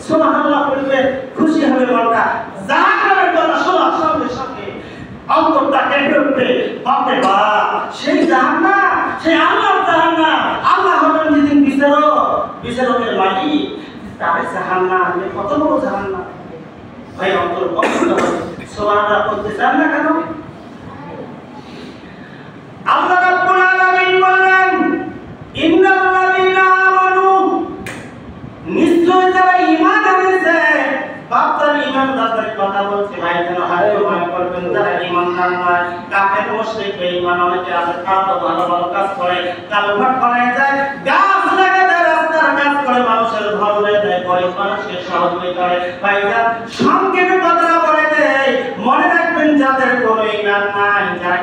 সুবহানাল্লাহ বলবে খুশি হবে মনটা। জাহান্নামের কথা শোনার সঙ্গে সঙ্গে অন্তরটা কেঁপে উঠবে, বাপরে বাপ, সেই জাহান্নাম, সেই আল্লাহর জাহান্নাম, আল্লাহ হবেন যেদিন বিচারকের মালিক, তার জাহান্নাম, কত বড় জাহান্নাম। ভাই অন্তর কষ্ট হবে। সুবহানাল্লাহ বলতে চান না কেন? আল্লাহ রাব্বুল আলামিন বললেন, ইন্নাল্লাযীনা আমানু, নিশ্চয় যারা ঈমান এনেছে, বাপদার ঈমানদারদের কথা বলছে ভাই, যেন হারিয়ে মনে করবেন যারা ঈমানদার নয়, কাফের মুশরিক বেঈমান অনেকে আছে, তারা তো ভালো ভালো কাজ করে, কালভার্ট বানায় যায়, গাছ লাগায় দেয়, রাস্তার কাজ করে, মানুষের ঘর হয়ে দেয়, গরিব মানুষকে সহযোগিতা করে। ভাইজান সংক্ষেপে কথাটা বলে দেয়, মনে রাখবেন যাদের কোনো ঈমান নাই, যারা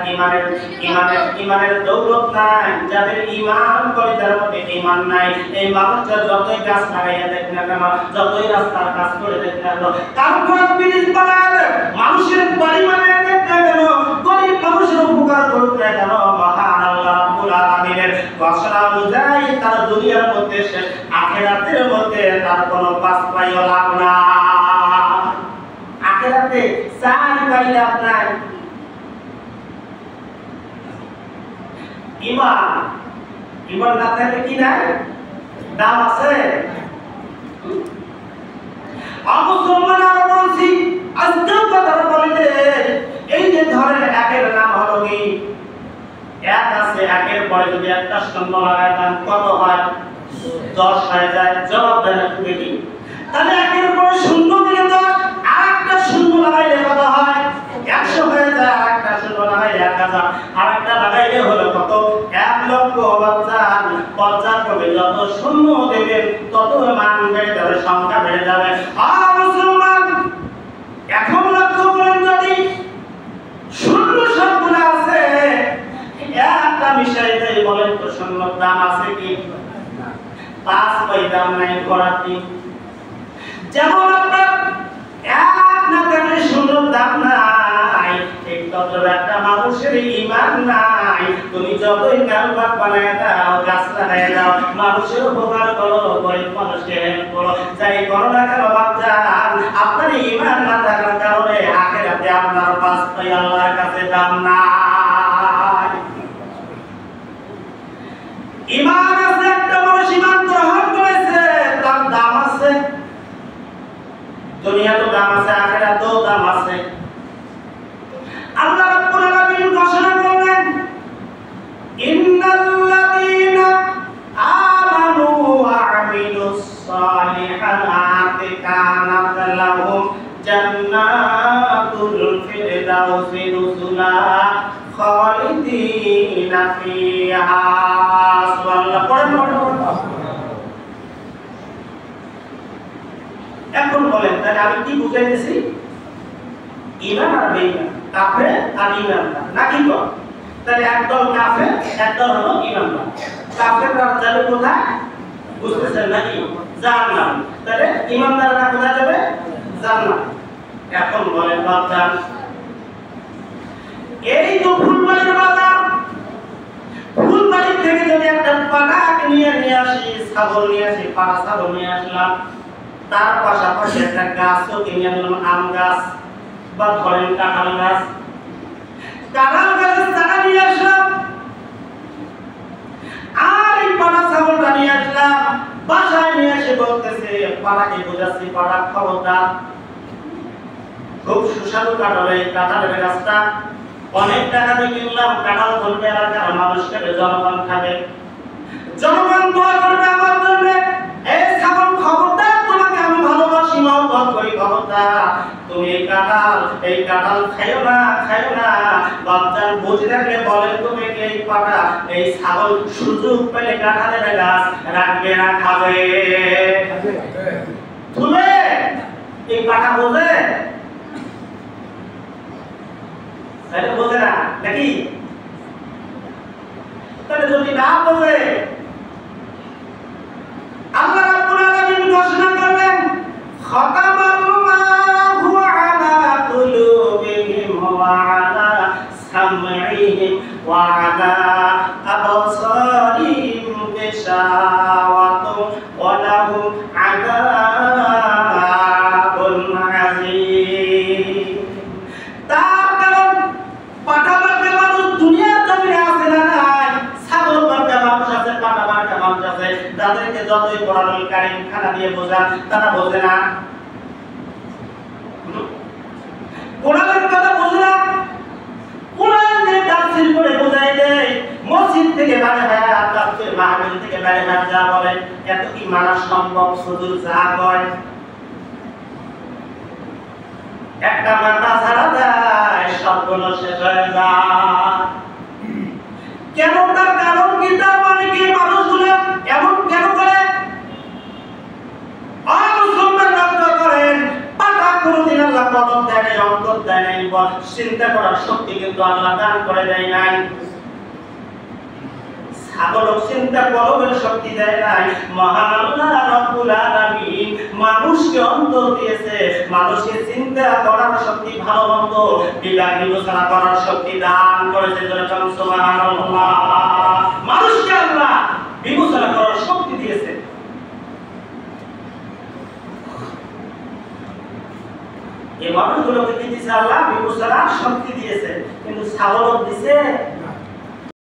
ঈমানের দৌলত নাই, যাদের ঈমান করে যার মধ্যে ঈমান নাই, এই মানুষটা যতই গাছ লাগাইয়া দেখ না কেন, যতই রাস্তার কাজ করে দেখ না কেন, তারপর ব্রিজ বানায় দেখ, মানুষের বাড়ি বানায় দেখ না কেন, গরিব মানুষের উপকার করুক না কেন, মহান আল্লাহ রাব্বুল আলামিনের ঘোষণা অনুযায়ী তার দুনিয়ার মধ্যে শেষ, আখিরাতের মধ্যে তার কোনো পাঁচ পাইও লাভ না। আখিরাতে চার পাই লাভ নাই। ঈমান না থাকলে কি নাই? দাম আছে। মুসলমান আরো বলছি, আজকেও কথাটা বলে, এই যে ধরেন একের নাম হলো কি, এক আছে, একের পরে যদি একটা শূন্য লাগায় দেন কত হয়? 10 হয়ে যায়। জবাব দেন একটু দেখি। তাহলে একের পরে শূন্য দিলে 10, আর একটা শূন্য লাগাইলে কত হয়? 100 হয়ে যায়। আর একটা শূন্য লাগাইলে 1000, আর একটা লাগাইলে হলো কত? 1 লক্ষ। বাচ্চান পর্যায়ক্রমে যত শূন্য দেবেন তত মান বেড়ে যাবে, সংখ্যা বেড়ে যাবে। আর মুসলমান এখন লক্ষ্য করেন, যদি শূন্য সবগুলো আছে, একটা বিষয় তাই বলেন তো, শূন্যর দাম আছে কি? 5 পয়সা দাম নাই করাতি। যেমন আপনার এক না থাকলে শূন্যর দাম নাই, ঠিক তদ্রুপ একটা মানুষের ঈমান নাই। তুমি যতই কালভার্ট বানায় দাও, গাছ লাগায় দাও, মানুষের উপকার করো, গরিব মানুষকে হেল্প করো, যাই করো না কেন বাচ্চান, আপনার ঈমান না থাকার কারণে আখিরাতে আপনার 5 পয়সা আল্লাহর কাছে দাম নাই। ঈমান আছে, একটা মানুষ ঈমান গ্রহণ করেছে, তার দাম আছে। দুনিয়া তো দাম আছে, আখিরাতেও দাম আছে। আল্লাহ রাব্বুল আলামিন ঘোষণা করলেন, ইন্নাল্লাযীনা আমানু ওয়া আমিলুস সালিহাতি কানাত লাহুম জান্নাতুল ফিরদাউসি নুজুলা খালিদিনা ফিহা। সুবহানাল্লাহ। পড়েন। এখন বলেন, তাহলে আমি কি বুঝাইতেছি? ঈমান আর বেঈমান, কাফের আর ঈমানদার, নাকি তো? তাহলে একদল কাফের, একদল হলো ঈমানদার। কাফেররা যাবে কোথায়? বুঝতেছেন নাকি? জান্নাত। তাহলে ঈমানদাররা কোথায় যাবে? জান্নাত। এখন বলেন বাচ্চান, এই তো ফুলবাড়ির বাজার, ফুলবাড়ি থেকে যদি একটা পাড়াক নিয়ে আসি, ছাগল নিয়ে আসি, পাড়া ছাগল নিয়ে আসলাম, তার পাশাপাশি একটা গাছও কিনে আনলাম, আম গাছ বা ধরেন কাঁঠাল গাছ, কাঁঠাল গাছের চারা নিয়ে আসলাম, আর এই পাড়া ছাগলটা নিয়ে আসলাম, বাসায় নিয়ে এসে বলতেছে, পাড়াকে বোঝাচ্ছি, পাড়া খবরদার, খুব সুস্বাদু কাঁঠাল, এই কাঁঠালের গাছটা অনেক টাকা দিয়ে কিনলাম, কাঁঠাল ধরবে এলাকার মানুষ খাবে, জনগণ খাবে, জনগণ দোয়া করবে আমার জন্য। এই ছাগল খবরদার, তোমাকে আমি ভালোবাসি, মহব্বত করি, খবরদার তুমি এই কাঁঠাল খাইও না। বাচ্চার বুঝে থাকলে বলেন, তুমি এই পাটা, এই ছাগল সুযোগ পেলে কাঁঠালের গাছ রাখবে না খাবে? তুলে এই পাটা বোঝে? তাহলে বোঝে না নাকি? তাহলে যদি না বোঝে, আল্লাহ রাব্বুল আলামিন ঘোষণা করলেন, খাতামাল্লাহু আলা কুলুবিহিম ওয়া আলা সামঈহিম ওয়া আলা আবসারিহিম গিশাওয়াতুন ওয়া লাহুম আযাবুন তাদেরকে যতই কোরআনুল কারীম খানা দিয়ে বোঝান তারা বোঝে না। কোরআনের কথা বোঝে না, কোরআন দিয়ে তাফসীর করে বোঝাই দেয়, মসজিদ থেকে বাইরে হয় তাফসীর মাহফিল থেকে বাইরে হয় যা বলে এত কি মানা সম্ভব? শুধু যা কয় একটা মাথা ছাড়া যায় সবগুলো শেষ হয়ে যায়। কেন? তার কারণ কি? তার মানে কি? মানুষগুলো এমন কেন করে? মুসলমান রক্ত করেন, পাতা কোনদিন আল্লাহ কদম দেয় নাই, অন্তর দেয় নাই, চিন্তা করার শক্তি কিন্তু আল্লাহ দান করে দেয় নাই। ছাগল চিন্তা করবার শক্তি দেয় নাই, মহান আল্লাহ রব্বুল আলামিন মানুষকে অন্তর দিয়েছে, মানুষকে চিন্তা করার শক্তি, ভালো মন্দ বিবেক বিবেচনা করার শক্তি দান করেছে। সুবহানাল্লাহ, মানুষকে আল্লাহ বিবেচনা করার শক্তি দিয়েছে। এই মানুষগুলোকে কি দিয়েছে? আল্লাহ বিবেচনার শক্তি দিয়েছে, কিন্তু ছাগল দিয়েছে